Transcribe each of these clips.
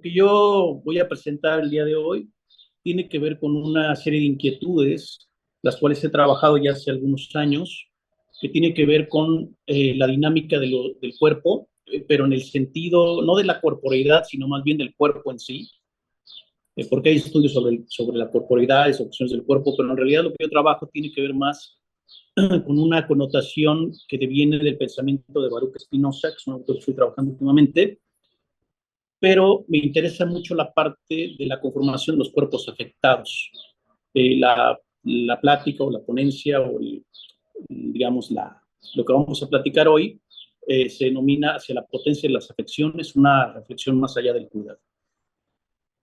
que yo voy a presentar el día de hoy tiene que ver con una serie de inquietudes, las cuales he trabajado ya hace algunos años, que tiene que ver con la dinámica del cuerpo, pero en el sentido no de la corporeidad, sino más bien del cuerpo en sí, porque hay estudios sobre la corporeidad y sobre funciones del cuerpo, pero en realidad lo que yo trabajo tiene que ver más con una connotación que deviene del pensamiento de Baruch Spinoza, que es un autor que estoy trabajando últimamente, pero me interesa mucho la parte de la conformación de los cuerpos afectados. La plática o la ponencia o digamos lo que vamos a platicar hoy se denomina hacia la potencia de las afecciones, una reflexión más allá del cuidado.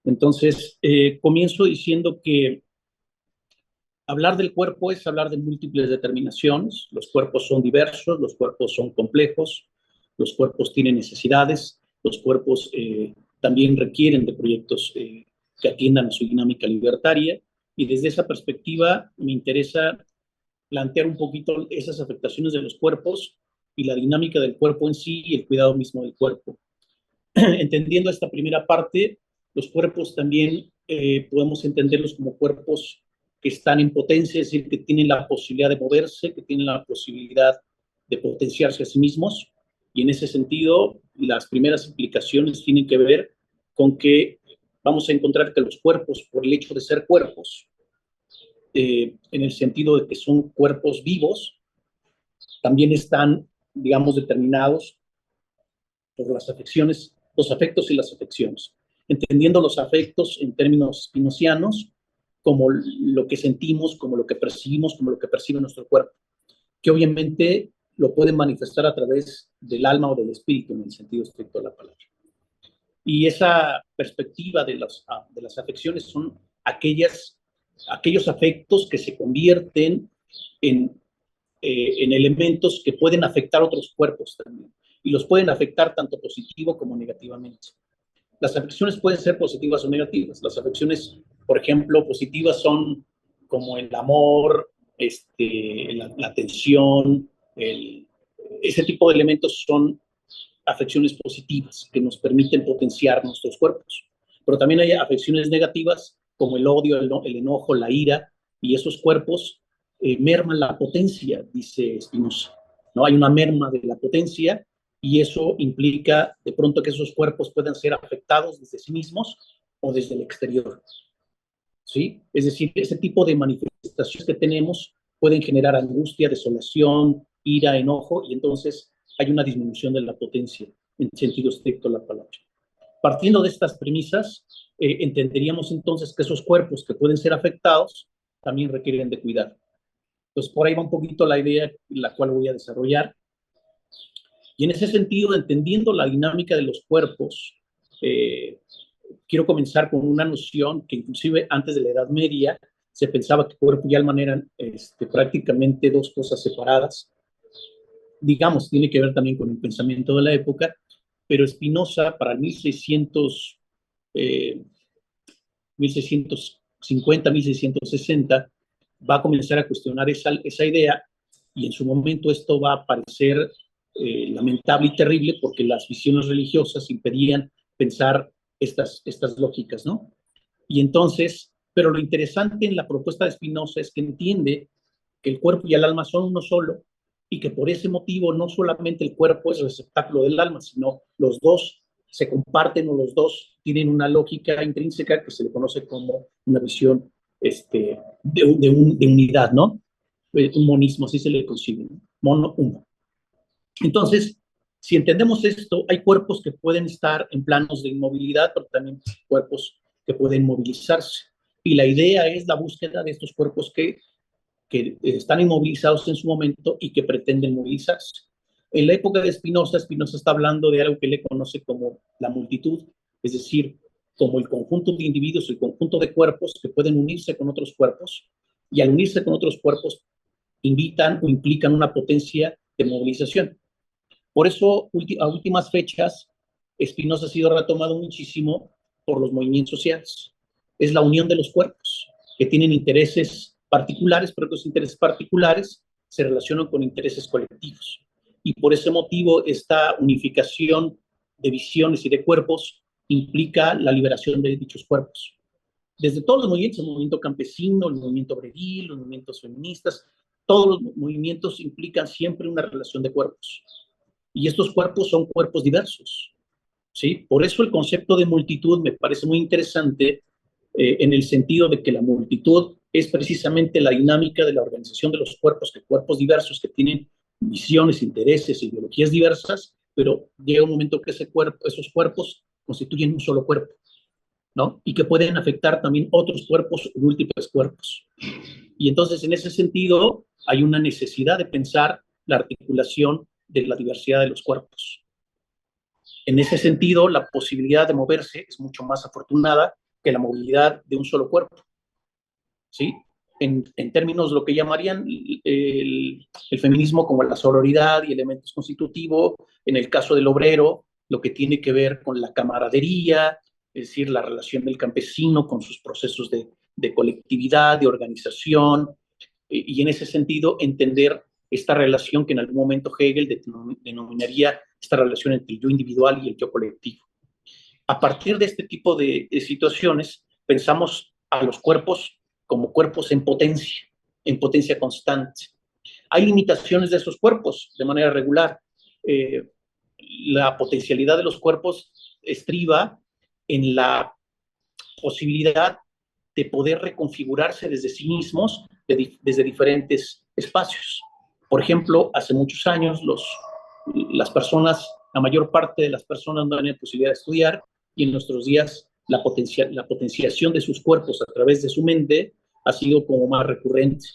Entonces, comienzo diciendo que hablar del cuerpo es hablar de múltiples determinaciones. Los cuerpos son diversos, los cuerpos son complejos, los cuerpos tienen necesidades, los cuerpos también requieren de proyectos que atiendan a su dinámica libertaria. Y desde esa perspectiva me interesa plantear un poquito esas afectaciones de los cuerpos y la dinámica del cuerpo en sí y el cuidado mismo del cuerpo. Entendiendo esta primera parte, los cuerpos también podemos entenderlos como cuerpos que están en potencia, es decir, que tienen la posibilidad de moverse, que tienen la posibilidad de potenciarse a sí mismos. Y en ese sentido, las primeras implicaciones tienen que ver con que vamos a encontrar que los cuerpos, por el hecho de ser cuerpos, en el sentido de que son cuerpos vivos, también están, digamos, determinados por las afecciones, los afectos y las afecciones. Entendiendo los afectos en términos spinocianos como lo que sentimos, como lo que percibimos, como lo que percibe nuestro cuerpo, que obviamente lo pueden manifestar a través del alma o del espíritu en el sentido estricto de la palabra. Y esa perspectiva de las afecciones son aquellos afectos que se convierten en elementos que pueden afectar otros cuerpos también, y los pueden afectar tanto positivo como negativamente. Las afecciones pueden ser positivas o negativas. Las afecciones, por ejemplo, positivas son como el amor, la atención, ese tipo de elementos son afecciones positivas que nos permiten potenciar nuestros cuerpos. Pero también hay afecciones negativas como el odio, el enojo, la ira, y esos cuerpos merman la potencia, dice Spinoza. ¿No? Hay una merma de la potencia y eso implica de pronto que esos cuerpos puedan ser afectados desde sí mismos o desde el exterior. ¿Sí? Es decir, ese tipo de manifestaciones que tenemos pueden generar angustia, desolación, ira, enojo, y entonces hay una disminución de la potencia en sentido estricto de la palabra. Partiendo de estas premisas, entenderíamos entonces que esos cuerpos que pueden ser afectados también requieren de cuidado. Entonces, por ahí va un poquito la idea la cual voy a desarrollar. Y en ese sentido, entendiendo la dinámica de los cuerpos, quiero comenzar con una noción que inclusive antes de la Edad Media se pensaba que cuerpo y alma eran prácticamente dos cosas separadas. Digamos, tiene que ver también con el pensamiento de la época, pero Spinoza para 1650, 1660 va a comenzar a cuestionar esa idea, y en su momento esto va a parecer lamentable y terrible porque las visiones religiosas impedían pensar estas lógicas, ¿no? Y entonces, pero lo interesante en la propuesta de Spinoza es que entiende que el cuerpo y el alma son uno solo, y que por ese motivo no solamente el cuerpo es receptáculo del alma, sino los dos se comparten o los dos tienen una lógica intrínseca que se le conoce como una visión de unidad, ¿no? Un monismo, así se le consigue, ¿no? Mono, uno. Entonces, si entendemos esto, hay cuerpos que pueden estar en planos de inmovilidad, pero también cuerpos que pueden movilizarse. Y la idea es la búsqueda de estos cuerpos que están inmovilizados en su momento y que pretenden movilizarse. En la época de Spinoza, Spinoza está hablando de algo que le conoce como la multitud, es decir, como el conjunto de individuos, el conjunto de cuerpos que pueden unirse con otros cuerpos, y al unirse con otros cuerpos invitan o implican una potencia de movilización. Por eso, a últimas fechas, Spinoza ha sido retomado muchísimo por los movimientos sociales. Es la unión de los cuerpos, que tienen intereses particulares, pero esos intereses particulares se relacionan con intereses colectivos. Y por ese motivo, esta unificación de visiones y de cuerpos implica la liberación de dichos cuerpos. Desde todos los movimientos, el movimiento campesino, el movimiento obreril, los movimientos feministas, todos los movimientos implican siempre una relación de cuerpos. Y estos cuerpos son cuerpos diversos, ¿sí? Por eso el concepto de multitud me parece muy interesante, en el sentido de que la multitud es precisamente la dinámica de la organización de los cuerpos, que cuerpos diversos que tienen visiones, intereses, ideologías diversas, pero llega un momento que esos cuerpos constituyen un solo cuerpo, ¿no? Y que pueden afectar también otros cuerpos, múltiples cuerpos. Y entonces, en ese sentido, hay una necesidad de pensar la articulación de la diversidad de los cuerpos. En ese sentido, la posibilidad de moverse es mucho más afortunada que la movilidad de un solo cuerpo, ¿sí? En términos de lo que llamarían el feminismo como la sororidad y elementos constitutivos, en el caso del obrero, lo que tiene que ver con la camaradería, es decir, la relación del campesino con sus procesos de colectividad, de organización, y en ese sentido entender esta relación que en algún momento Hegel denominaría esta relación entre el yo individual y el yo colectivo. A partir de este tipo de situaciones, pensamos a los cuerpos como cuerpos en potencia constante. Hay limitaciones de esos cuerpos de manera regular. La potencialidad de los cuerpos estriba en la posibilidad de poder reconfigurarse desde sí mismos, desde diferentes espacios. Por ejemplo, hace muchos años las personas, la mayor parte de las personas no tenían posibilidad de estudiar, y en nuestros días la potenciación de sus cuerpos a través de su mente ha sido como más recurrente.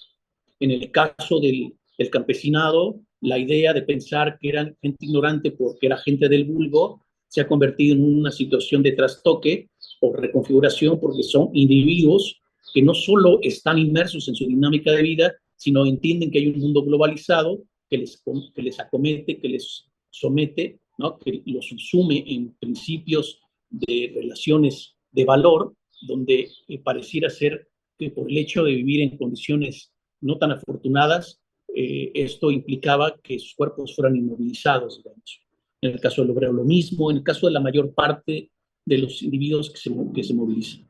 En el caso del campesinado, la idea de pensar que eran gente ignorante porque era gente del vulgo se ha convertido en una situación de trastoque o reconfiguración, porque son individuos que no solo están inmersos en su dinámica de vida, sino entienden que hay un mundo globalizado que les acomete, que les somete, ¿no? Que los subsume en principios de relaciones de valor, donde pareciera ser que por el hecho de vivir en condiciones no tan afortunadas, esto implicaba que sus cuerpos fueran inmovilizados, digamos. En el caso del obrero lo mismo, en el caso de la mayor parte de los individuos que se movilizan.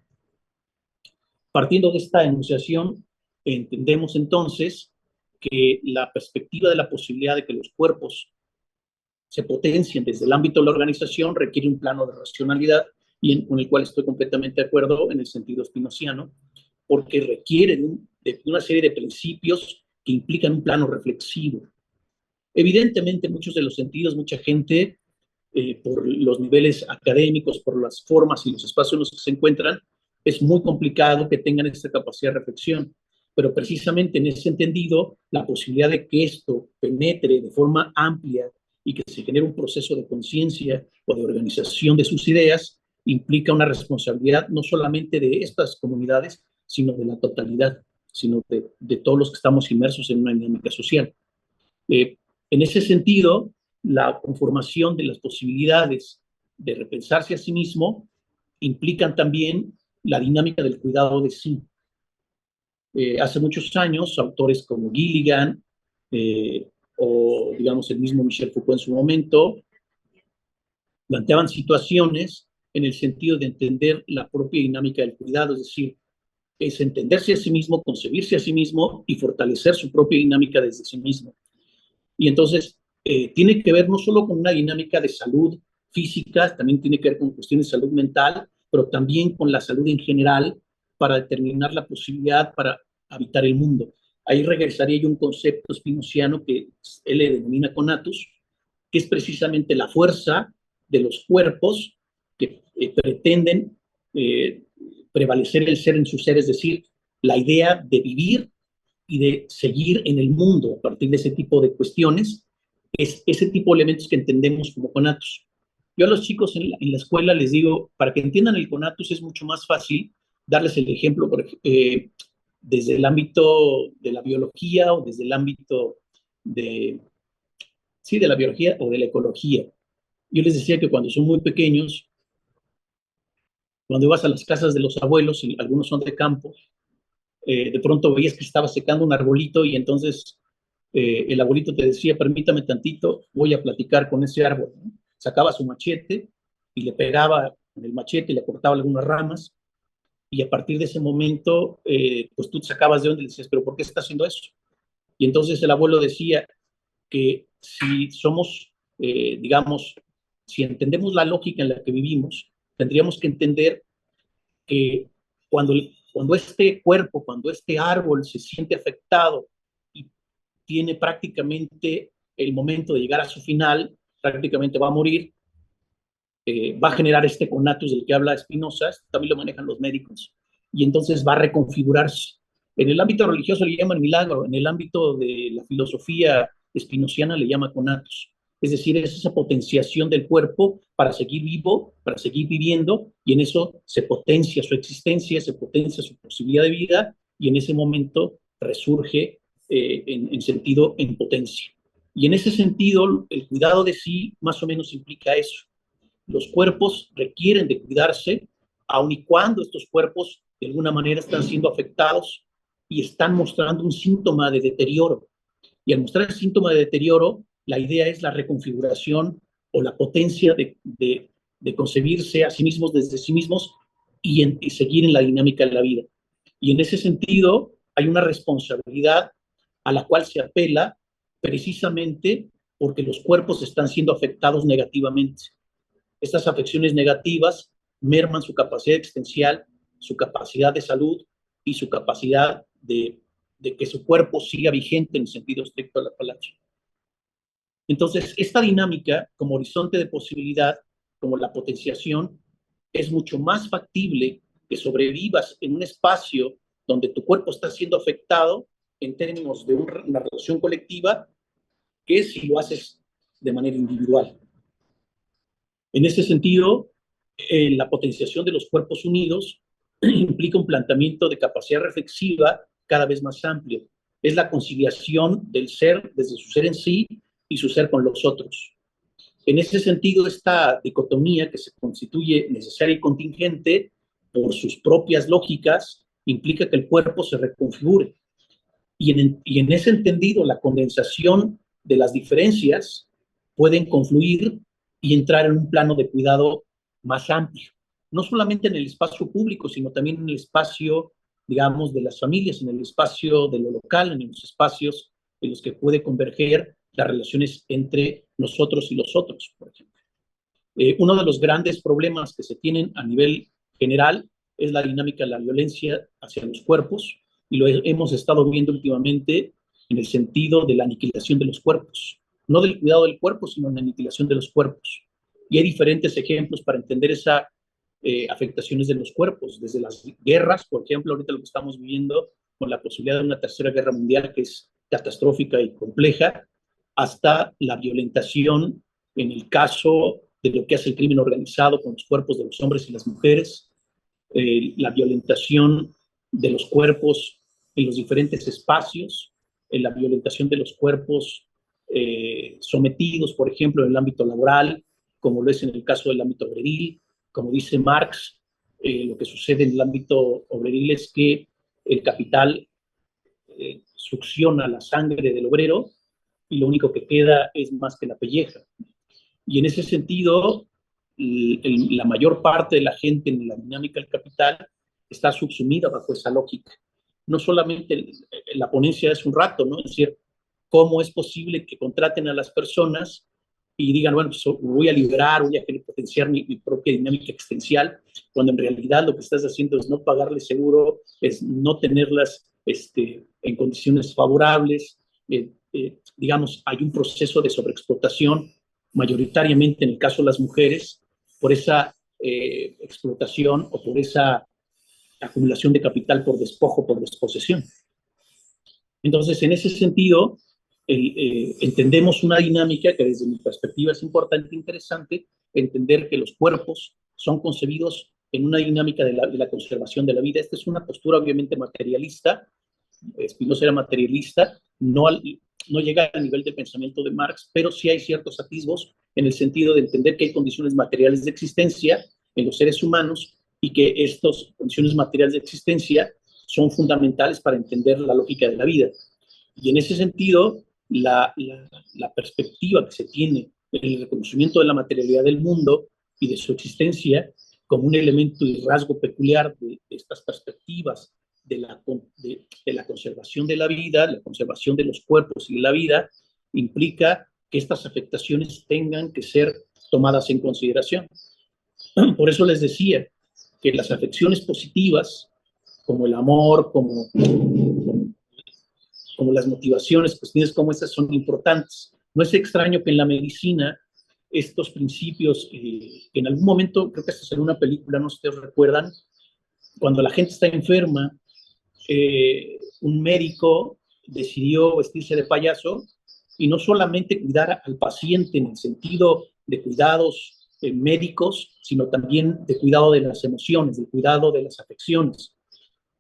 Partiendo de esta enunciación, entendemos entonces que la perspectiva de la posibilidad de que los cuerpos se potencien desde el ámbito de la organización requiere un plano de racionalidad, y con el cual estoy completamente de acuerdo en el sentido spinoziano, porque requiere de una serie de principios que implican un plano reflexivo. Evidentemente, en muchos de los sentidos, mucha gente, por los niveles académicos, por las formas y los espacios en los que se encuentran, es muy complicado que tengan esta capacidad de reflexión. Pero precisamente en ese entendido, la posibilidad de que esto penetre de forma amplia y que se genere un proceso de conciencia o de organización de sus ideas, implica una responsabilidad no solamente de estas comunidades, sino de la totalidad, sino de todos los que estamos inmersos en una dinámica social. En ese sentido, la conformación de las posibilidades de repensarse a sí mismo implican también la dinámica del cuidado de sí. Hace muchos años, autores como Gilligan, o digamos el mismo Michel Foucault en su momento, planteaban situaciones en el sentido de entender la propia dinámica del cuidado, es decir, es entenderse a sí mismo, concebirse a sí mismo y fortalecer su propia dinámica desde sí mismo. Y entonces tiene que ver no solo con una dinámica de salud física, también tiene que ver con cuestiones de salud mental, pero también con la salud en general, para determinar la posibilidad para habitar el mundo. Ahí regresaría yo a un concepto spinoziano que él le denomina conatus, que es precisamente la fuerza de los cuerpos que pretenden prevalecer el ser en su ser, es decir, la idea de vivir y de seguir en el mundo a partir de ese tipo de cuestiones, es ese tipo de elementos que entendemos como conatos. Yo a los chicos en la escuela les digo, para que entiendan el conatus es mucho más fácil darles el ejemplo desde el ámbito de la biología o desde el ámbito de, sí, de la biología o de la ecología. Yo les decía que cuando son muy pequeños, cuando vas a las casas de los abuelos, y algunos son de campo, de pronto veías que estaba secando un arbolito y entonces el abuelito te decía, permítame tantito, voy a platicar con ese árbol, ¿no? Sacaba su machete y le pegaba con el machete, le cortaba algunas ramas, y a partir de ese momento, pues tú te sacabas de donde y le decías, pero ¿por qué está haciendo eso? Y entonces el abuelo decía que si somos, digamos, si entendemos la lógica en la que vivimos, tendríamos que entender que cuando este cuerpo, cuando este árbol se siente afectado y tiene prácticamente el momento de llegar a su final, prácticamente va a morir, va a generar este conatus del que habla Spinoza, también lo manejan los médicos, y entonces va a reconfigurarse. En el ámbito religioso le llaman milagro, en el ámbito de la filosofía espinociana le llama conatus. Es decir, es esa potenciación del cuerpo para seguir vivo, para seguir viviendo, y en eso se potencia su existencia, se potencia su posibilidad de vida, y en ese momento resurge en sentido en potencia. Y en ese sentido, el cuidado de sí más o menos implica eso. Los cuerpos requieren de cuidarse, aun y cuando estos cuerpos de alguna manera están siendo afectados y están mostrando un síntoma de deterioro. Y al mostrar el síntoma de deterioro, la idea es la reconfiguración o la potencia de concebirse a sí mismos desde sí mismos y seguir en la dinámica de la vida. Y en ese sentido, hay una responsabilidad a la cual se apela precisamente porque los cuerpos están siendo afectados negativamente. Estas afecciones negativas merman su capacidad existencial, su capacidad de salud y su capacidad de que su cuerpo siga vigente en el sentido estricto de la palabra. Entonces, esta dinámica como horizonte de posibilidad, como la potenciación, es mucho más factible que sobrevivas en un espacio donde tu cuerpo está siendo afectado en términos de una relación colectiva que si lo haces de manera individual. En ese sentido, la potenciación de los cuerpos unidos implica un planteamiento de capacidad reflexiva cada vez más amplio. Es la conciliación del ser desde su ser en sí y su ser con los otros. En ese sentido, esta dicotomía que se constituye necesaria y contingente por sus propias lógicas implica que el cuerpo se reconfigure. Y en ese entendido, la condensación de las diferencias pueden confluir y entrar en un plano de cuidado más amplio, no solamente en el espacio público, sino también en el espacio, digamos, de las familias, en el espacio de lo local, en los espacios en los que puede converger las relaciones entre nosotros y los otros, por ejemplo. Uno de los grandes problemas que se tienen a nivel general es la dinámica de la violencia hacia los cuerpos, y lo hemos estado viendo últimamente en el sentido de la aniquilación de los cuerpos, no del cuidado del cuerpo, sino en la aniquilación de los cuerpos. Y hay diferentes ejemplos para entender esas afectaciones de los cuerpos, desde las guerras, por ejemplo, ahorita lo que estamos viviendo con la posibilidad de una tercera guerra mundial que es catastrófica y compleja, hasta la violentación en el caso de lo que hace el crimen organizado con los cuerpos de los hombres y las mujeres, la violentación de los cuerpos en los diferentes espacios, la violentación de los cuerpos sometidos, por ejemplo, en el ámbito laboral, como lo es en el caso del ámbito obreril. Como dice Marx, lo que sucede en el ámbito obreril es que el capital succiona la sangre del obrero y lo único que queda es más que la pelleja. Y en ese sentido, la mayor parte de la gente en la dinámica del capital está subsumida bajo esa lógica. No solamente la ponencia es un rato, ¿no? Es decir, ¿cómo es posible que contraten a las personas y digan, bueno, pues voy a liberar, voy a potenciar mi propia dinámica existencial, cuando en realidad lo que estás haciendo es no pagarle seguro, es no tenerlas en condiciones favorables, digamos, hay un proceso de sobreexplotación, mayoritariamente en el caso de las mujeres, por esa explotación o por esa acumulación de capital por despojo, por desposesión. Entonces, en ese sentido, entendemos una dinámica que desde mi perspectiva es importante e interesante, entender que los cuerpos son concebidos en una dinámica de la conservación de la vida. Esta es una postura obviamente materialista. Spinoza era materialista, no llega al nivel de pensamiento de Marx, pero sí hay ciertos atisbos en el sentido de entender que hay condiciones materiales de existencia en los seres humanos y que estas condiciones materiales de existencia son fundamentales para entender la lógica de la vida. Y en ese sentido, la perspectiva que se tiene en el reconocimiento de la materialidad del mundo y de su existencia como un elemento y rasgo peculiar de estas perspectivas de la conservación de la vida, la conservación de los cuerpos y de la vida, implica que estas afectaciones tengan que ser tomadas en consideración. Por eso les decía que las afecciones positivas, como el amor, como las motivaciones, cuestiones como estas son importantes. No es extraño que en la medicina estos principios, que en algún momento, creo que hasta salió una película, no sé si ustedes recuerdan, cuando la gente está enferma, un médico decidió vestirse de payaso y no solamente cuidar al paciente en el sentido de cuidados médicos, sino también de cuidado de las emociones, de cuidado de las afecciones.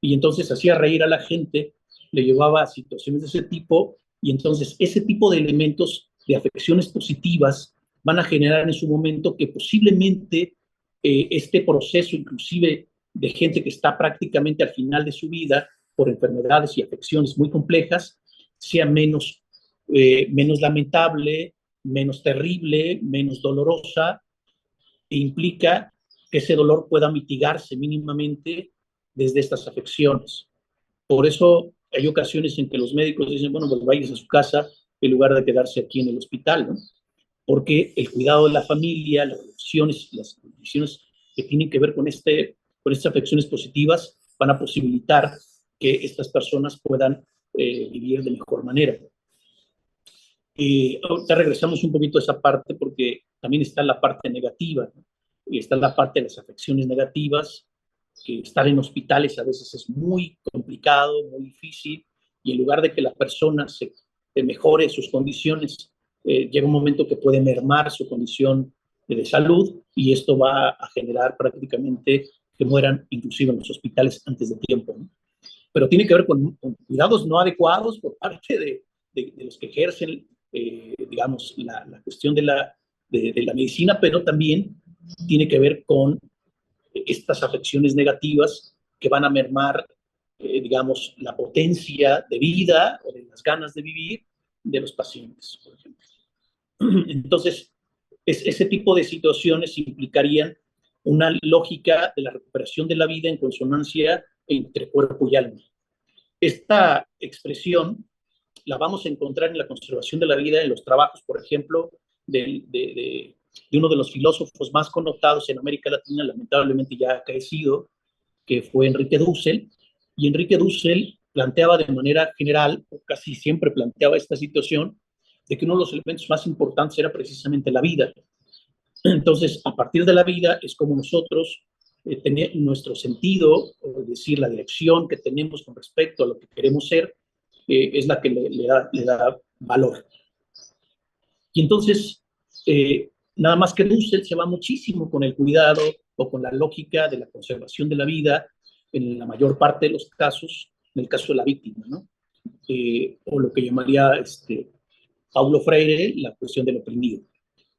Y entonces hacía reír a la gente, le llevaba a situaciones de ese tipo, y entonces ese tipo de elementos de afecciones positivas van a generar en su momento que posiblemente este proceso, inclusive de gente que está prácticamente al final de su vida por enfermedades y afecciones muy complejas, sea menos lamentable, menos terrible, menos dolorosa, e implica que ese dolor pueda mitigarse mínimamente desde estas afecciones. Por eso hay ocasiones en que los médicos dicen, bueno, pues vayas a su casa en lugar de quedarse aquí en el hospital, ¿no? Porque el cuidado de la familia, las condiciones que tienen que ver con estas afecciones positivas van a posibilitar que estas personas puedan vivir de mejor manera. Ahorita regresamos un poquito a esa parte porque también está la parte negativa, ¿no? Y está la parte de las afecciones negativas, que estar en hospitales a veces es muy complicado, muy difícil, y en lugar de que la persona se mejore sus condiciones, llega un momento que puede mermar su condición de salud, y esto va a generar prácticamente que mueran inclusive en los hospitales antes de tiempo, ¿no? Pero tiene que ver con cuidados no adecuados por parte de los que ejercen, digamos, la cuestión de la medicina, pero también tiene que ver con estas afecciones negativas que van a mermar, digamos, la potencia de vida o de las ganas de vivir de los pacientes, por ejemplo. Entonces, ese tipo de situaciones implicarían una lógica de la recuperación de la vida en consonancia entre cuerpo y alma. Esta expresión la vamos a encontrar en la conservación de la vida en los trabajos, por ejemplo, de uno de los filósofos más connotados en América Latina, lamentablemente ya ha caecido, que fue Enrique Dussel. Y Enrique Dussel planteaba de manera general, o casi siempre planteaba esta situación, de que uno de los elementos más importantes era precisamente la vida. Entonces, a partir de la vida es como nosotros tener nuestro sentido, es decir, la dirección que tenemos con respecto a lo que queremos ser, es la que le da valor. Y entonces, nada más que Dussel se va muchísimo con el cuidado o con la lógica de la conservación de la vida en la mayor parte de los casos, en el caso de la víctima, ¿no? O lo que llamaría Paulo Freire la cuestión del oprimido.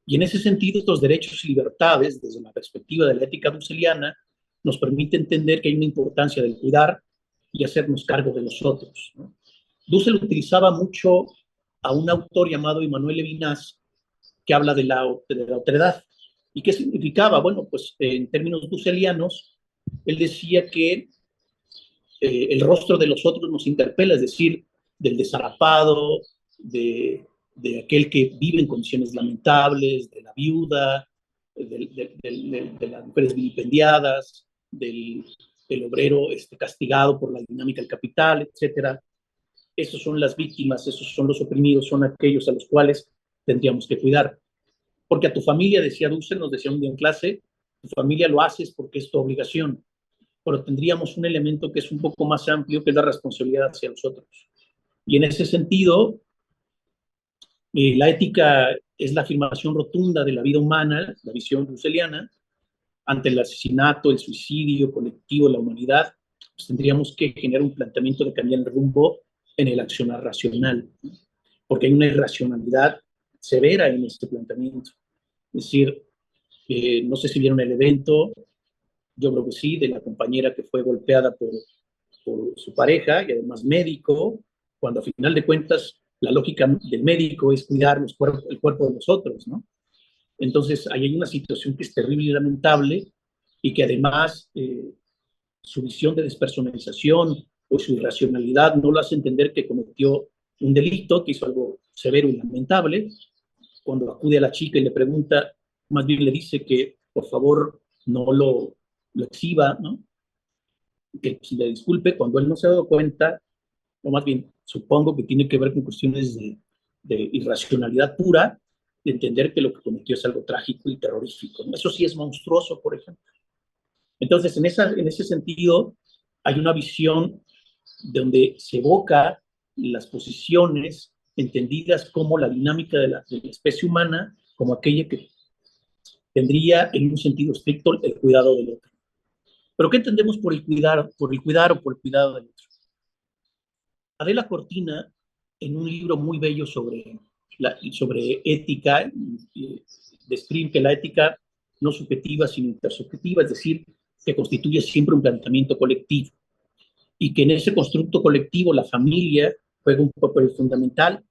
Y en ese sentido, estos derechos y libertades, desde la perspectiva de la ética dusseliana, nos permite entender que hay una importancia del cuidar y hacernos cargo de los otros, ¿no? Dussel utilizaba mucho a un autor llamado Emmanuel Levinas, que habla de la otredad. ¿Y qué significaba? Bueno, pues en términos dusselianos, él decía que el rostro de los otros nos interpela, es decir, del desarrapado, de aquel que vive en condiciones lamentables, de la viuda, de las mujeres vilipendiadas, del obrero castigado por la dinámica del capital, etcétera. Esos son las víctimas, esos son los oprimidos, son aquellos a los cuales tendríamos que cuidar. Porque a tu familia, decía Dussel, nos decía un día en clase, tu familia lo haces porque es tu obligación, pero tendríamos un elemento que es un poco más amplio, que es la responsabilidad hacia los otros. Y en ese sentido, la ética es la afirmación rotunda de la vida humana, la visión dusseliana, ante el asesinato, el suicidio colectivo de la humanidad, pues tendríamos que generar un planteamiento de cambiar el rumbo en el accionar racional, porque hay una irracionalidad severa en este planteamiento. Es decir, no sé si vieron el evento, yo creo que sí, de la compañera que fue golpeada por su pareja y además médico, cuando a final de cuentas la lógica del médico es cuidar el cuerpo de los otros, ¿no? Entonces, ahí hay una situación que es terrible y lamentable, y que además su visión de despersonalización o su irracionalidad no lo hace entender que cometió un delito, que hizo algo severo y lamentable. Cuando acude a la chica y le pregunta, más bien le dice que por favor no lo exhiba, ¿no? Que se le disculpe, cuando él no se ha dado cuenta, o más bien supongo que tiene que ver con cuestiones de irracionalidad pura, de entender que lo que cometió es algo trágico y terrorífico, ¿no? Eso sí es monstruoso, por ejemplo. Entonces, en ese sentido, hay una visión donde se evoca las posiciones entendidas como la dinámica de la especie humana, como aquella que tendría en un sentido estricto el cuidado del otro. ¿Pero qué entendemos por el cuidar o por el cuidado del otro? Adela Cortina, en un libro muy bello sobre ética, describe que la ética no subjetiva, sino intersubjetiva, es decir, que constituye siempre un planteamiento colectivo y que en ese constructo colectivo la familia juega un papel fundamental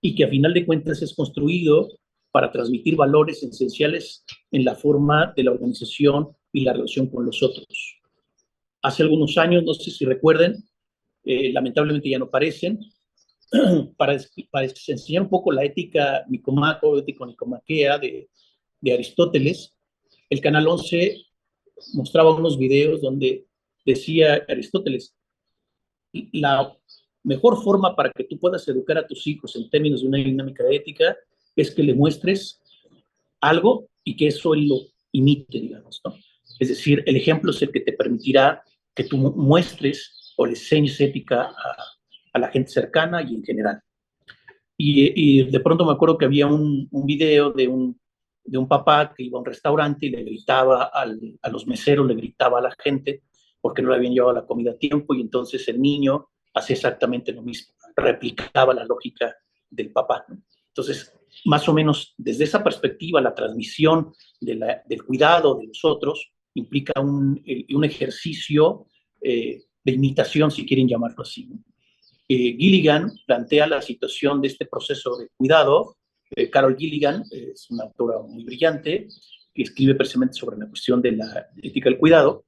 y que a final de cuentas es construido para transmitir valores esenciales en la forma de la organización y la relación con los otros. Hace algunos años, no sé si recuerden, lamentablemente ya no aparecen, para enseñar un poco la ética nicomaco, ético-nicomaquea de Aristóteles, el Canal 11 mostraba unos videos donde decía Aristóteles, la mejor forma para que tú puedas educar a tus hijos en términos de una dinámica de ética es que le muestres algo y que eso él lo imite, digamos, ¿no? Es decir, el ejemplo es el que te permitirá que tú muestres o le enseñes ética a la gente cercana y en general. Y de pronto me acuerdo que había un video de un papá que iba a un restaurante y le gritaba a los meseros, le gritaba a la gente porque no le habían llevado la comida a tiempo y entonces el niño hacía exactamente lo mismo, replicaba la lógica del papá, ¿no? Entonces, más o menos desde esa perspectiva, la transmisión del cuidado de los otros implica un ejercicio de imitación, si quieren llamarlo así, ¿no? Gilligan plantea la situación de este proceso de cuidado. Carol Gilligan es una autora muy brillante que escribe precisamente sobre la cuestión de la ética del cuidado.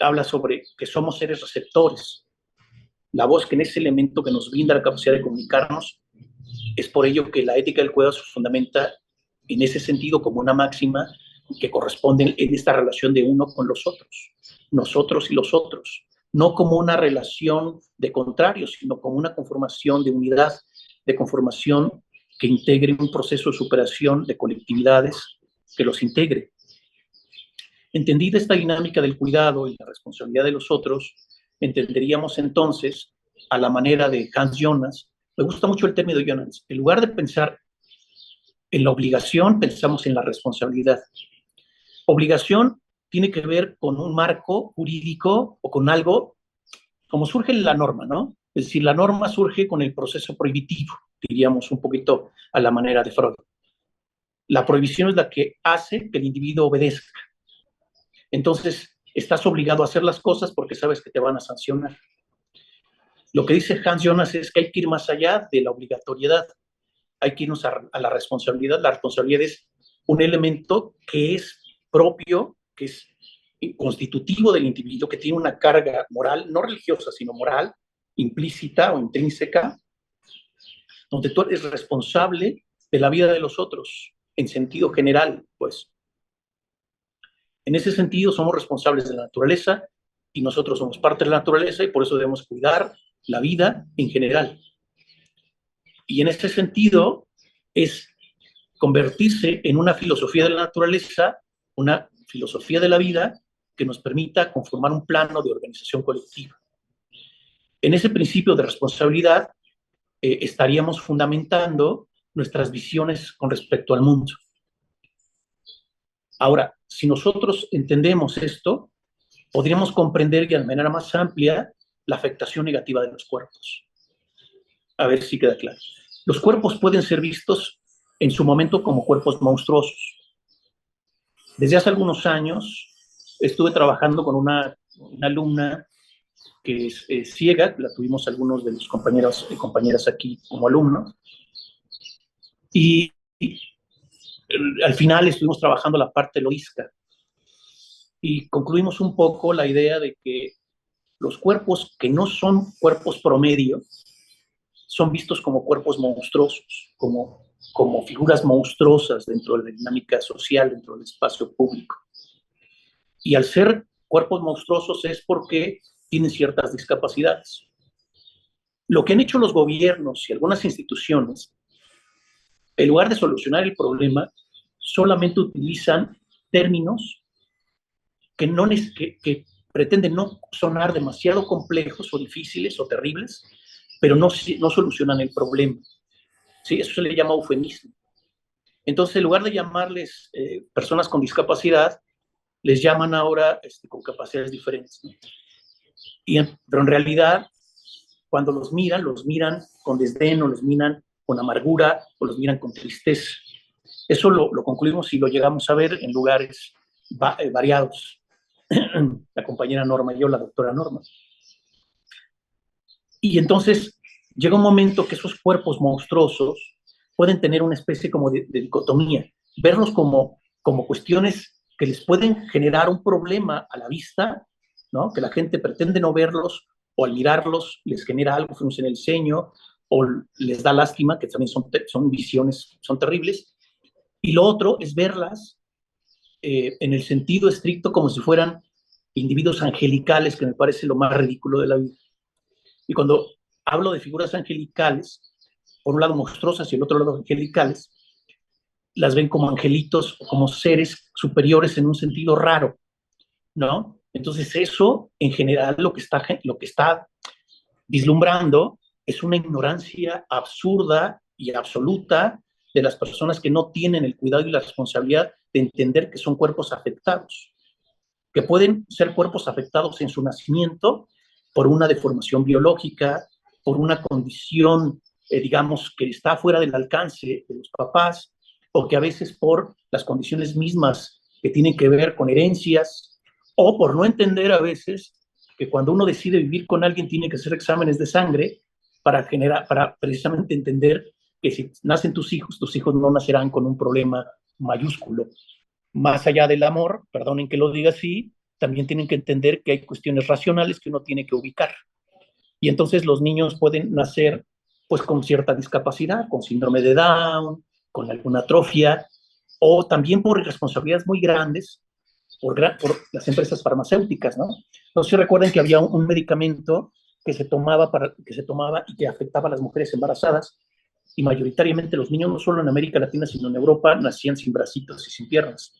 Habla sobre que somos seres receptores. La voz, que en ese elemento que nos brinda la capacidad de comunicarnos, es por ello que la ética del cuidado se fundamenta en ese sentido como una máxima que corresponde en esta relación de uno con los otros, nosotros y los otros, no como una relación de contrarios, sino como una conformación de unidad, de conformación que integre un proceso de superación de colectividades que los integre. Entendida esta dinámica del cuidado y la responsabilidad de los otros, entenderíamos entonces, a la manera de Hans Jonas, me gusta mucho el término de Jonas, en lugar de pensar en la obligación, pensamos en la responsabilidad. Obligación tiene que ver con un marco jurídico o con algo, como surge la norma, ¿no? Es decir, la norma surge con el proceso prohibitivo, diríamos un poquito a la manera de Freud. La prohibición es la que hace que el individuo obedezca. Entonces, estás obligado a hacer las cosas porque sabes que te van a sancionar. Lo que dice Hans Jonas es que hay que ir más allá de la obligatoriedad, hay que irnos a la responsabilidad. La responsabilidad es un elemento que es propio, que es constitutivo del individuo, que tiene una carga moral, no religiosa, sino moral, implícita o intrínseca, donde tú eres responsable de la vida de los otros, en sentido general, pues. En ese sentido, somos responsables de la naturaleza y nosotros somos parte de la naturaleza y por eso debemos cuidar la vida en general. Y en ese sentido es convertirse en una filosofía de la naturaleza, una filosofía de la vida que nos permita conformar un plano de organización colectiva. En ese principio de responsabilidad estaríamos fundamentando nuestras visiones con respecto al mundo. Ahora, si nosotros entendemos esto, podríamos comprender de manera más amplia la afectación negativa de los cuerpos. A ver si queda claro. Los cuerpos pueden ser vistos en su momento como cuerpos monstruosos. Desde hace algunos años estuve trabajando con una alumna que es ciega, la tuvimos algunos de los compañeros y compañeras aquí como alumnos, y al final estuvimos trabajando la parte loísca. y concluimos un poco la idea de que los cuerpos que no son cuerpos promedio son vistos como cuerpos monstruosos, como figuras monstruosas dentro de la dinámica social, dentro del espacio público. Y al ser cuerpos monstruosos es porque tienen ciertas discapacidades. Lo que han hecho los gobiernos y algunas instituciones, en lugar de solucionar el problema, solamente utilizan términos que pretenden no sonar demasiado complejos o difíciles o terribles, pero no solucionan el problema. ¿Sí? Eso se le llama eufemismo. Entonces, en lugar de llamarles personas con discapacidad, les llaman ahora con capacidades diferentes, ¿no? Pero en realidad, cuando los miran con desdén o los miran con amargura o los miran con tristeza. Eso lo concluimos y lo llegamos a ver en lugares variados. La compañera Norma y yo, la doctora Norma. Y entonces llega un momento que esos cuerpos monstruosos pueden tener una especie como de dicotomía, verlos como cuestiones que les pueden generar un problema a la vista, ¿no? Que la gente pretende no verlos o al mirarlos les genera algo, fruncen en el ceño o les da lástima, que también son visiones, son terribles. Y lo otro es verlas en el sentido estricto como si fueran individuos angelicales, que me parece lo más ridículo de la vida. Y cuando hablo de figuras angelicales, por un lado monstruosas y el otro lado angelicales, las ven como angelitos o como seres superiores en un sentido raro, ¿no? Entonces eso, en general, lo que está vislumbrando es una ignorancia absurda y absoluta de las personas que no tienen el cuidado y la responsabilidad de entender que son cuerpos afectados, que pueden ser cuerpos afectados en su nacimiento por una deformación biológica, por una condición, digamos, que está fuera del alcance de los papás, o que a veces por las condiciones mismas que tienen que ver con herencias, o por no entender a veces que cuando uno decide vivir con alguien tiene que hacer exámenes de sangre para precisamente entender que si nacen tus hijos no nacerán con un problema mayúsculo. Más allá del amor, perdonen que lo diga así, también tienen que entender que hay cuestiones racionales que uno tiene que ubicar. Y entonces los niños pueden nacer pues con cierta discapacidad, con síndrome de Down, con alguna atrofia, o también por responsabilidades muy grandes por las empresas farmacéuticas, ¿no? No sé si recuerden que había un medicamento que se tomaba y que afectaba a las mujeres embarazadas, y mayoritariamente los niños, no solo en América Latina, sino en Europa, nacían sin bracitos y sin piernas.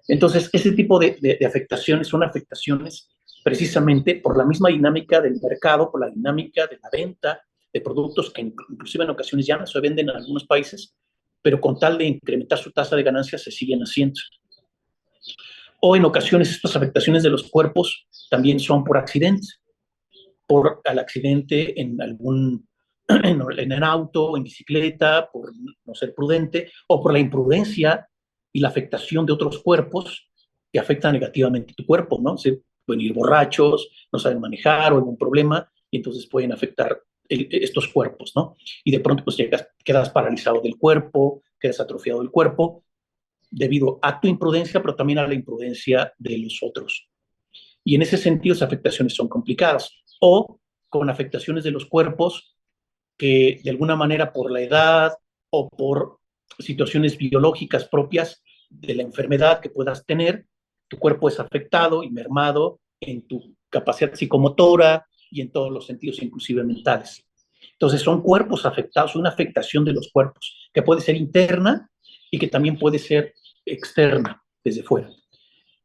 Entonces, ese tipo de afectaciones son afectaciones precisamente por la misma dinámica del mercado, por la dinámica de la venta de productos que inclusive en ocasiones ya no se venden en algunos países, pero con tal de incrementar su tasa de ganancias se siguen haciendo. O en ocasiones estas afectaciones de los cuerpos también son por accidente, por el accidente en el auto, en bicicleta, por no ser prudente, o por la imprudencia y la afectación de otros cuerpos que afectan negativamente tu cuerpo, ¿no? Se pueden ir borrachos, no saben manejar o algún problema, y entonces pueden afectar estos cuerpos, ¿no? Y de pronto pues quedas paralizado del cuerpo, quedas atrofiado del cuerpo, debido a tu imprudencia, pero también a la imprudencia de los otros. Y en ese sentido, esas afectaciones son complicadas. O con afectaciones de los cuerpos que de alguna manera por la edad o por situaciones biológicas propias de la enfermedad que puedas tener, tu cuerpo es afectado y mermado en tu capacidad psicomotora y en todos los sentidos, inclusive mentales. Entonces son cuerpos afectados, una afectación de los cuerpos, que puede ser interna y que también puede ser externa, desde fuera.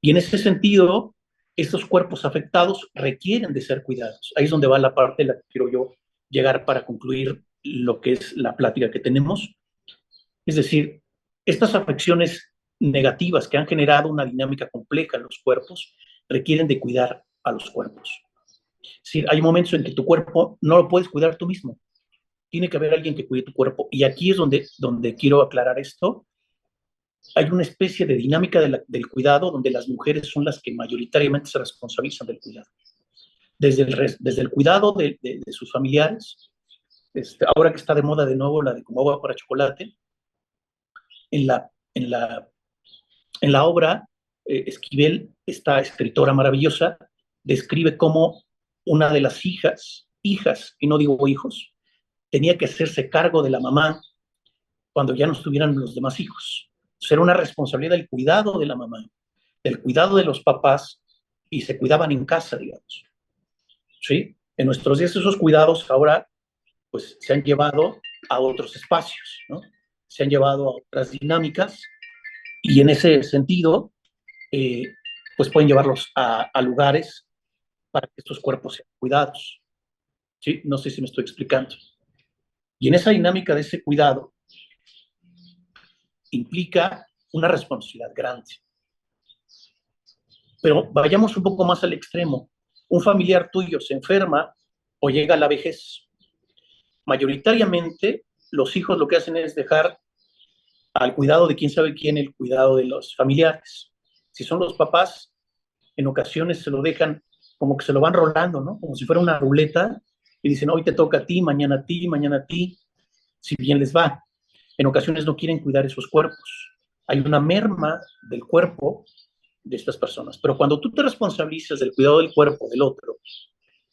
Y en ese sentido, estos cuerpos afectados requieren de ser cuidados. Ahí es donde va la parte en la que quiero yo llegar para concluir lo que es la plática que tenemos. Es decir, estas afecciones negativas que han generado una dinámica compleja en los cuerpos requieren de cuidar a los cuerpos. Es decir, hay momentos en que tu cuerpo no lo puedes cuidar tú mismo. Tiene que haber alguien que cuide tu cuerpo. Y aquí es donde quiero aclarar esto. Hay una especie de dinámica del cuidado donde las mujeres son las que mayoritariamente se responsabilizan del cuidado. Desde el cuidado de sus familiares, ahora que está de moda de nuevo la de como agua para chocolate, en la, en la, en la obra Esquivel, esta escritora maravillosa, describe cómo una de las hijas, y no digo hijos, tenía que hacerse cargo de la mamá cuando ya no estuvieran los demás hijos. Era una responsabilidad del cuidado de la mamá, del cuidado de los papás, y se cuidaban en casa, digamos. ¿Sí? En nuestros días esos cuidados ahora pues se han llevado a otros espacios, ¿no? Se han llevado a otras dinámicas, y en ese sentido eh, pues pueden llevarlos a lugares para que estos cuerpos sean cuidados. ¿Sí? No sé si me estoy explicando. Y en esa dinámica de ese cuidado implica una responsabilidad grande. Pero vayamos un poco más al extremo. Un familiar tuyo se enferma o llega a la vejez. Mayoritariamente, los hijos lo que hacen es dejar al cuidado de quién sabe quién el cuidado de los familiares. Si son los papás, en ocasiones se lo dejan como que se lo van rolando, ¿no? Como si fuera una ruleta, y dicen, hoy te toca a ti, mañana a ti, mañana a ti, si bien les va. En ocasiones no quieren cuidar esos cuerpos. Hay una merma del cuerpo de estas personas. Pero cuando tú te responsabilizas del cuidado del cuerpo del otro,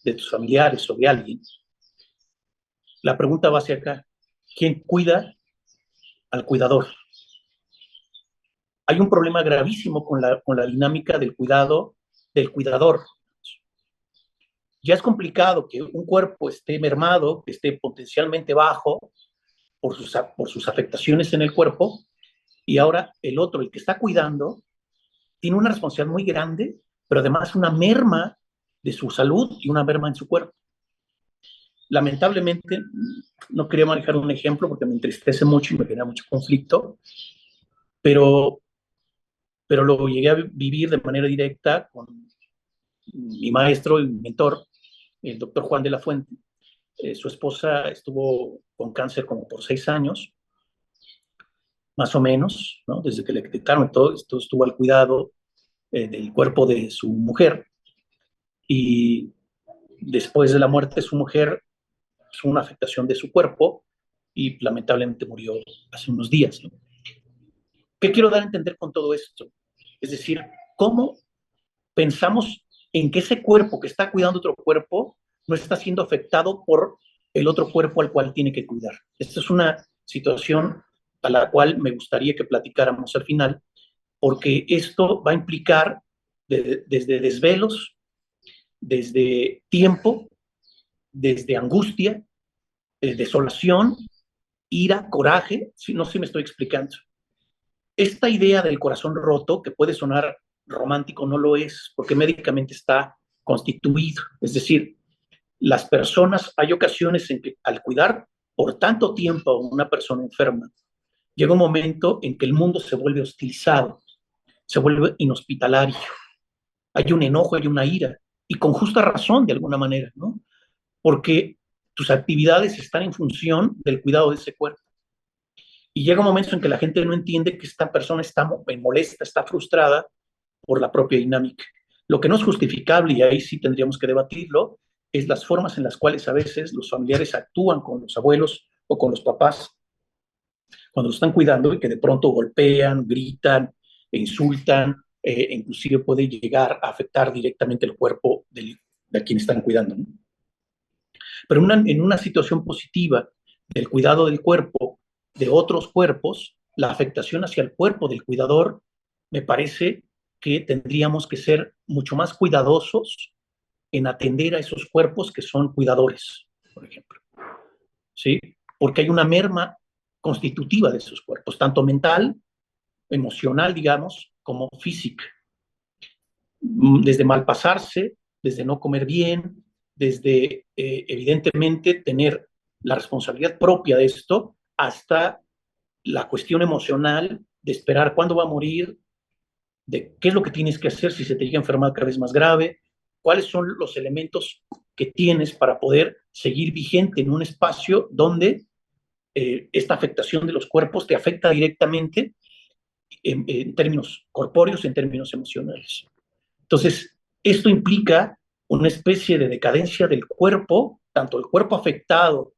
de tus familiares o de alguien, la pregunta va hacia acá. ¿Quién cuida al cuidador? Hay un problema gravísimo con la dinámica del cuidado del cuidador. Ya es complicado que un cuerpo esté mermado, que esté potencialmente bajo por sus afectaciones en el cuerpo, y ahora el otro, el que está cuidando, tiene una responsabilidad muy grande, pero además una merma de su salud y una merma en su cuerpo. Lamentablemente, no quería manejar un ejemplo porque me entristece mucho y me genera mucho conflicto, pero, pero lo llegué a vivir de manera directa con mi maestro y mi mentor, el doctor Juan de la Fuente. Su esposa estuvo con cáncer como por 6 años, más o menos, ¿no? Desde que le detectaron todo, esto estuvo al cuidado del cuerpo de su mujer, y después de la muerte de su mujer, fue una afectación de su cuerpo y lamentablemente murió hace unos días, ¿no? ¿Qué quiero dar a entender con todo esto? Es decir, ¿cómo pensamos en que ese cuerpo que está cuidando otro cuerpo no está siendo afectado por el otro cuerpo al cual tiene que cuidar? Esta es una situación a la cual me gustaría que platicáramos al final, porque esto va a implicar desde desvelos, desde tiempo, desde angustia, desolación, ira, coraje. No sé si me estoy explicando. Esta idea del corazón roto, que puede sonar romántico, no lo es, porque médicamente está constituido. Es decir, las personas, hay ocasiones en que al cuidar por tanto tiempo a una persona enferma, llega un momento en que el mundo se vuelve hostilizado, se vuelve inhospitalario. Hay un enojo, hay una ira, y con justa razón de alguna manera, ¿no? Porque tus actividades están en función del cuidado de ese cuerpo. Y llega un momento en que la gente no entiende que esta persona está molesta, está frustrada por la propia dinámica. Lo que no es justificable, y ahí sí tendríamos que debatirlo, es las formas en las cuales a veces los familiares actúan con los abuelos o con los papás cuando los están cuidando, y que de pronto golpean, gritan e insultan, inclusive puede llegar a afectar directamente el cuerpo de quien están cuidando, ¿no? Pero en una situación positiva del cuidado del cuerpo de otros cuerpos, la afectación hacia el cuerpo del cuidador, me parece que tendríamos que ser mucho más cuidadosos en atender a esos cuerpos que son cuidadores, por ejemplo. ¿Sí? Porque hay una merma constitutiva de esos cuerpos, tanto mental, emocional, digamos, como física. Desde malpasarse, desde no comer bien, desde evidentemente tener la responsabilidad propia de esto, hasta la cuestión emocional de esperar cuándo va a morir, de qué es lo que tienes que hacer si se te llega a enfermar cada vez más grave, cuáles son los elementos que tienes para poder seguir vigente en un espacio donde esta afectación de los cuerpos te afecta directamente en términos corpóreos, en términos emocionales. Entonces, esto implica una especie de decadencia del cuerpo, tanto el cuerpo afectado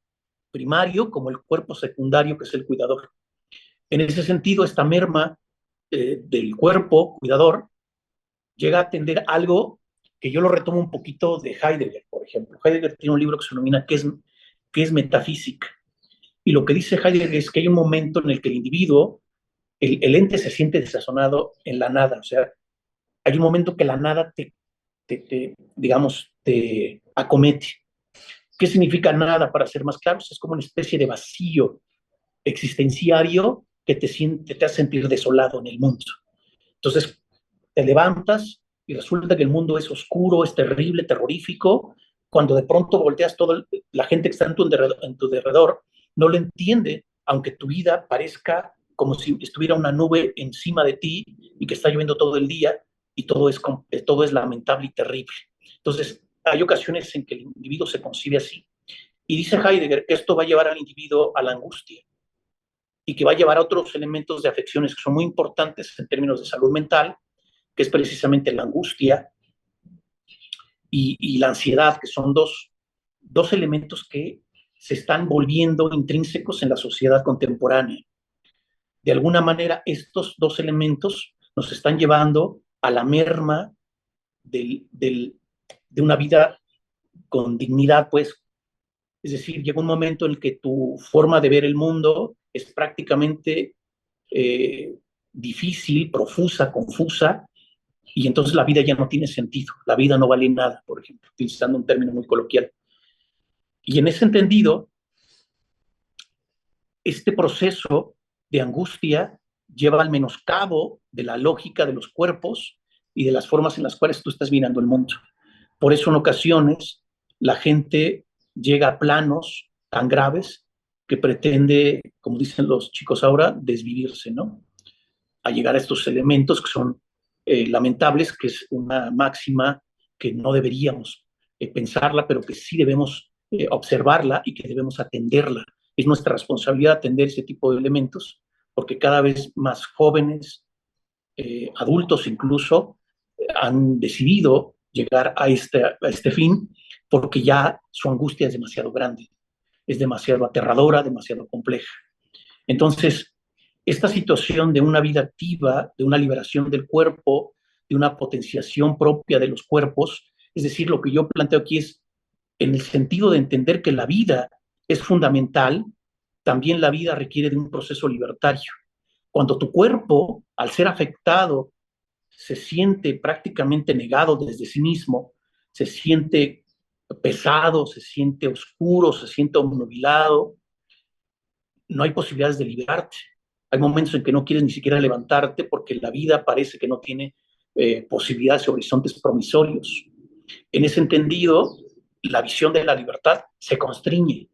primario como el cuerpo secundario, que es el cuidador. En ese sentido, esta merma del cuerpo cuidador llega a atender algo que yo lo retomo un poquito de Heidegger, por ejemplo. Heidegger tiene un libro que se denomina ¿Qué es metafísica? Y lo que dice Heidegger es que hay un momento en el que el individuo, el ente se siente desazonado en la nada, o sea, hay un momento que la nada digamos, te acomete. ¿Qué significa nada? Para ser más claros, es como una especie de vacío existenciario que te hace sentir desolado en el mundo. Entonces, te levantas y resulta que el mundo es oscuro, es terrible, terrorífico. Cuando de pronto volteas, toda la gente que está en tu alrededor no lo entiende, aunque tu vida parezca como si estuviera una nube encima de ti y que está lloviendo todo el día y todo es lamentable y terrible. Entonces, hay ocasiones en que el individuo se concibe así. Y dice Heidegger que esto va a llevar al individuo a la angustia y que va a llevar a otros elementos de afecciones que son muy importantes en términos de salud mental, que es precisamente la angustia y la ansiedad, que son dos elementos que se están volviendo intrínsecos en la sociedad contemporánea. De alguna manera, estos dos elementos nos están llevando a la merma de una vida con dignidad, pues. Es decir, llega un momento en el que tu forma de ver el mundo es prácticamente difícil, profusa, confusa, y entonces la vida ya no tiene sentido, la vida no vale nada, por ejemplo, utilizando un término muy coloquial. Y en ese entendido, este proceso de angustia lleva al menoscabo de la lógica de los cuerpos y de las formas en las cuales tú estás mirando el mundo. Por eso en ocasiones la gente llega a planos tan graves que pretende, como dicen los chicos ahora, desvivirse, ¿no? A llegar a estos elementos que son lamentables, que es una máxima que no deberíamos pensarla, pero que sí debemos observarla y que debemos atenderla. Es nuestra responsabilidad atender ese tipo de elementos, porque cada vez más jóvenes, adultos incluso, han decidido llegar a este fin porque ya su angustia es demasiado grande, es demasiado aterradora, demasiado compleja. Entonces, esta situación de una vida activa, de una liberación del cuerpo, de una potenciación propia de los cuerpos, es decir, lo que yo planteo aquí es en el sentido de entender que la vida es fundamental, también la vida requiere de un proceso libertario. Cuando tu cuerpo, al ser afectado, se siente prácticamente negado desde sí mismo, se siente pesado, se siente oscuro, se siente obnubilado, no hay posibilidades de liberarte. Hay momentos en que no quieres ni siquiera levantarte porque la vida parece que no tiene posibilidades o horizontes promisorios. En ese entendido, la visión de la libertad se constriñe.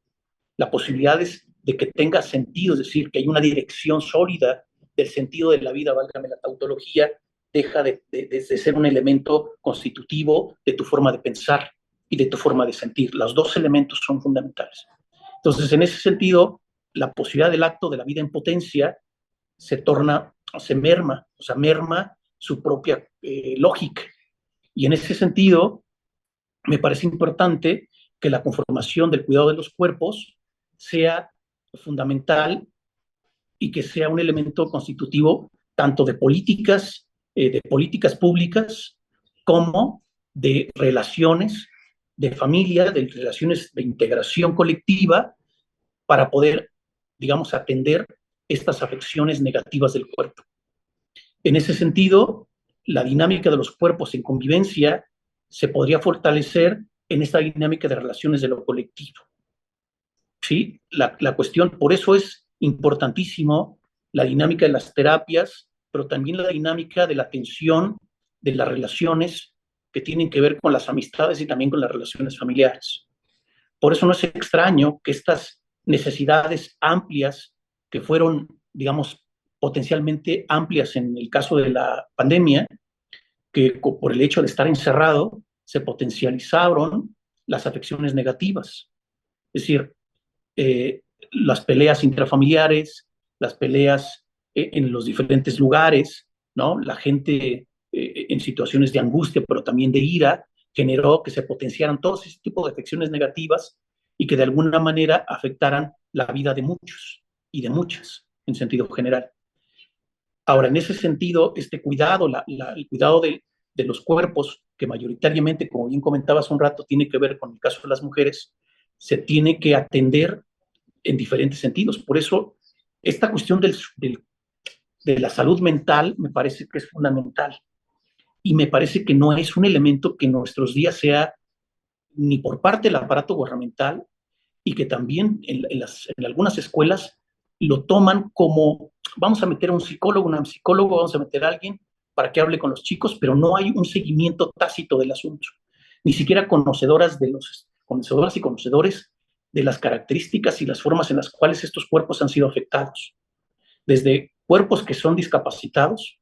La posibilidad es de que tenga sentido, es decir, que hay una dirección sólida del sentido de la vida, válgame la tautología, deja de ser un elemento constitutivo de tu forma de pensar y de tu forma de sentir. Los dos elementos son fundamentales. Entonces, en ese sentido, la posibilidad del acto de la vida en potencia se merma, o sea, merma su propia lógica. Y en ese sentido, me parece importante que la conformación del cuidado de los cuerpos sea fundamental y que sea un elemento constitutivo tanto de políticas públicas como de relaciones de familia, de relaciones de integración colectiva para poder, digamos, atender estas afecciones negativas del cuerpo. En ese sentido, la dinámica de los cuerpos en convivencia se podría fortalecer en esta dinámica de relaciones de lo colectivo. ¿Sí? La cuestión, por eso es importantísimo la dinámica de las terapias, pero también la dinámica de la atención de las relaciones que tienen que ver con las amistades y también con las relaciones familiares. Por eso no es extraño que estas necesidades amplias que fueron, digamos, potencialmente amplias en el caso de la pandemia, que por el hecho de estar encerrado se potencializaron las afecciones negativas. Es decir, las peleas intrafamiliares, las peleas en los diferentes lugares, ¿no? La gente en situaciones de angustia, pero también de ira, generó que se potenciaran todos ese tipo de afecciones negativas y que de alguna manera afectaran la vida de muchos y de muchas en sentido general. Ahora, en ese sentido, este cuidado, el cuidado de los cuerpos, que mayoritariamente, como bien comentaba hace un rato, tiene que ver con el caso de las mujeres, se tiene que atender en diferentes sentidos. Por eso, esta cuestión de la salud mental me parece que es fundamental y me parece que no es un elemento que en nuestros días sea ni por parte del aparato gubernamental y que también en algunas escuelas lo toman como vamos a meter a un psicólogo, una psicóloga, vamos a meter a alguien para que hable con los chicos, pero no hay un seguimiento tácito del asunto, ni siquiera conocedores y conocedores de las características y las formas en las cuales estos cuerpos han sido afectados, desde cuerpos que son discapacitados,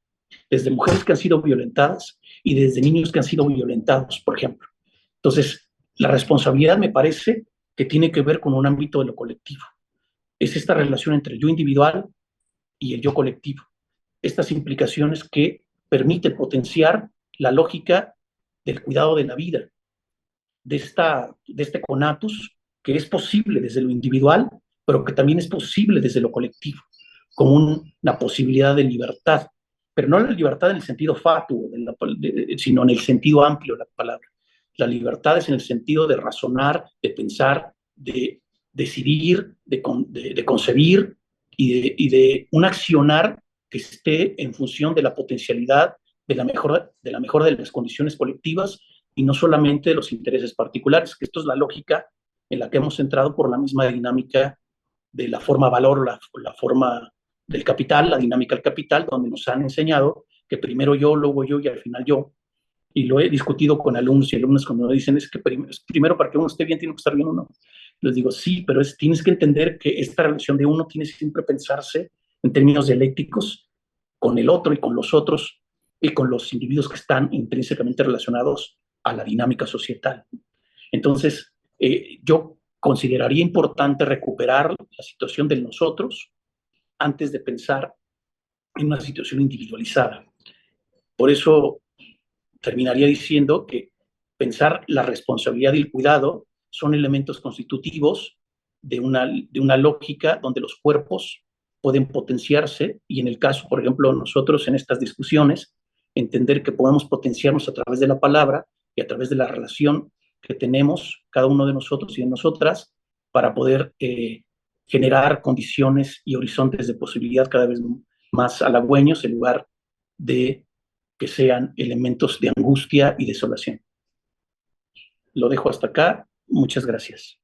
desde mujeres que han sido violentadas y desde niños que han sido violentados, por ejemplo. Entonces, la responsabilidad me parece que tiene que ver con un ámbito de lo colectivo. Es esta relación entre el yo individual y el yo colectivo. Estas implicaciones que permiten potenciar la lógica del cuidado de la vida, de este conatus que es posible desde lo individual, pero que también es posible desde lo colectivo, como una posibilidad de libertad, pero no la libertad en el sentido fatuo, sino en el sentido amplio de la palabra. La libertad es en el sentido de razonar, de pensar, de decidir, de concebir y de un accionar que esté en función de la potencialidad de la mejora de las condiciones colectivas y no solamente de los intereses particulares, que esto es la lógica en la que hemos entrado por la misma dinámica de la forma valor, la forma del capital, la dinámica del capital, donde nos han enseñado que primero yo, luego yo y al final yo. Y lo he discutido con alumnos y alumnas cuando me dicen es que primero para que uno esté bien tiene que estar bien uno. Les digo, sí, pero tienes que entender que esta relación de uno tiene que siempre pensarse en términos dialécticos con el otro y con los otros y con los individuos que están intrínsecamente relacionados a la dinámica societal. Entonces, yo consideraría importante recuperar la situación de nosotros antes de pensar en una situación individualizada. Por eso terminaría diciendo que pensar la responsabilidad y el cuidado son elementos constitutivos de una lógica donde los cuerpos pueden potenciarse y en el caso, por ejemplo, nosotros en estas discusiones, entender que podemos potenciarnos a través de la palabra y a través de la relación que tenemos cada uno de nosotros y de nosotras para poder generar condiciones y horizontes de posibilidad cada vez más halagüeños en lugar de que sean elementos de angustia y desolación. Lo dejo hasta acá. Muchas gracias.